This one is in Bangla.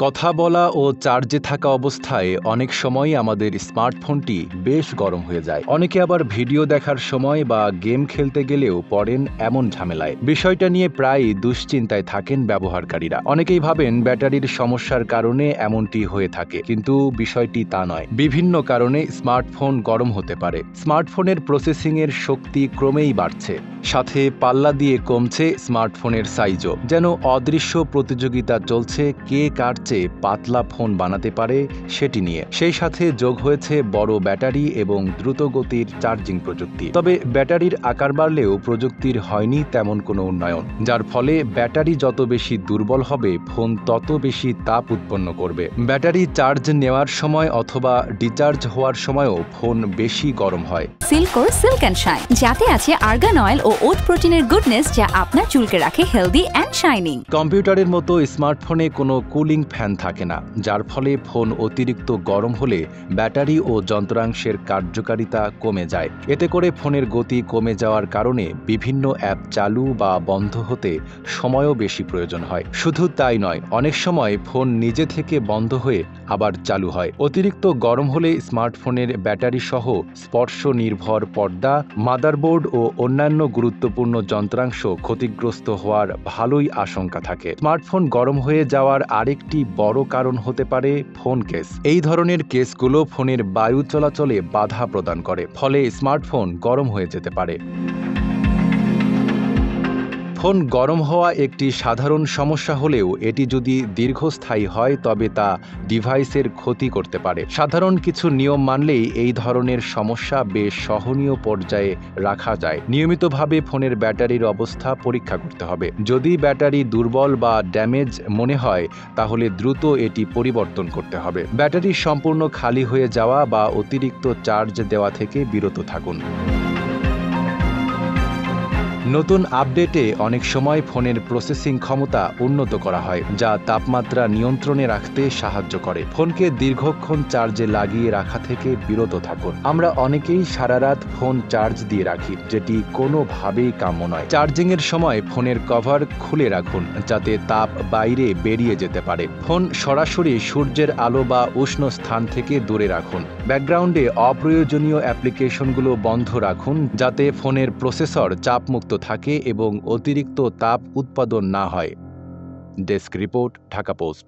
কথা বলা ও চার্জে থাকা অবস্থায় অনেক সময় আমাদের স্মার্টফোনটি বেশ গরম হয়ে যায়। অনেকে আবার ভিডিও দেখার সময় বা গেম খেলতে গেলেও পড়েন এমন ঝামেলায়। বিষয়টা নিয়ে প্রায়ই দুশ্চিন্তায় থাকেন ব্যবহারকারীরা। অনেকেই ভাবেন ব্যাটারির সমস্যার কারণে এমনটি হয়ে থাকে, কিন্তু বিষয়টি তা নয়। বিভিন্ন কারণে স্মার্টফোন গরম হতে পারে। স্মার্টফোনের প্রসেসিংয়ের শক্তি ক্রমেই বাড়ছে, সাথে পাল্লা দিয়ে কমছে স্মার্টফোনের সাইজও। যেন অদৃশ্য প্রতিযোগিতা চলছে কে কার চেয়ে পাতলা ফোন বানাতে পারে সেটি নিয়ে। সেই সাথে যোগ হয়েছে বড় ব্যাটারি এবং দ্রুতগতির চার্জিং প্রযুক্তি। তবে ব্যাটারির আকার বাড়লেও প্রযুক্তির হয়নি তেমন কোনো উন্নয়ন, যার ফলে ব্যাটারি যত বেশি দুর্বল হবে ফোন তত বেশি তাপ উৎপন্ন করবে। ব্যাটারি চার্জ নেওয়ার সময় অথবা ডিচার্জ হওয়ার সময়ও ফোন বেশি গরম হয়। সিল্কোর সিল্ক অ্যান্ড শাইন, যাতে আছে আর্গান অয়েল ও ওট প্রোটিনের গুডনেস, যা আপনার চুলকে রাখে হেলদি অ্যান্ড শাইনিং। কম্পিউটারের মতো স্মার্টফোনে কোনো কুলিং ফ্যান থাকে না, যার ফলে ফোন অতিরিক্ত গরম হলে ব্যাটারি ও যন্ত্রাংশের কার্যকারিতা কমে যায়। এতে করে ফোনের গতি কমে যাওয়ার কারণে বিভিন্ন অ্যাপ চালু বা বন্ধ হতে সময়ও বেশি প্রয়োজন হয়। শুধু তাই নয়, অনেক সময় ফোন নিজে থেকে বন্ধ হয়ে আবার চালু হয়। অতিরিক্ত গরম হলে স্মার্টফোনের ব্যাটারি সহ স্পর্শ নির্ভর পর্দা, মাদারবোর্ড ও অন্যান্য গুরুত্বপূর্ণ যন্ত্রাংশ ক্ষতিগ্রস্ত হওয়ার ভালোই আশঙ্কা থাকে। স্মার্টফোন গরম হয়ে যাওয়ার আরেকটি বড় কারণ হতে পারে ফোন কেস। এই ধরনের কেসগুলো ফোনের বায়ু চলাচলে বাধা প্রদান করে, ফলে স্মার্টফোন গরম হয়ে যেতে পারে। ফোন গরম হওয়া একটি সাধারণ সমস্যা হলেও এটি যদি দীর্ঘস্থায়ী হয় তবে তা ডিভাইসের ক্ষতি করতে পারে। সাধারণ কিছু নিয়ম মানলেই এই ধরনের সমস্যা বেশ সহনীয় পর্যায়ে রাখা যায়। নিয়মিতভাবে ফোনের ব্যাটারির অবস্থা পরীক্ষা করতে হবে। যদি ব্যাটারি দুর্বল বা ড্যামেজ মনে হয় তাহলে দ্রুত এটি পরিবর্তন করতে হবে। ব্যাটারি সম্পূর্ণ খালি হয়ে যাওয়া বা অতিরিক্ত চার্জ দেওয়া থেকে বিরত থাকুন। নতুন আপডেটে অনেক সময় ফোনের প্রসেসিং ক্ষমতা উন্নত করা হয়, যা তাপমাত্রা নিয়ন্ত্রণে রাখতে সাহায্য করে। ফোনকে দীর্ঘক্ষণ চার্জে লাগিয়ে রাখা থেকে বিরত থাকুন। আমরা অনেকেই সারা রাত ফোন চার্জ দিয়ে রাখি, যেটি কোনোভাবেই কাম্য নয়। চার্জিংয়ের সময় ফোনের কভার খুলে রাখুন, যাতে তাপ বাইরে বেরিয়ে যেতে পারে। ফোন সরাসরি সূর্যের আলো বা উষ্ণ স্থান থেকে দূরে রাখুন। ব্যাকগ্রাউন্ডে অপ্রয়োজনীয় অ্যাপ্লিকেশনগুলো বন্ধ রাখুন, যাতে ফোনের প্রসেসর চাপমুক্ত থাকে এবং অতিরিক্ত তাপ উৎপাদন না হয়। Desk report, Dhaka post.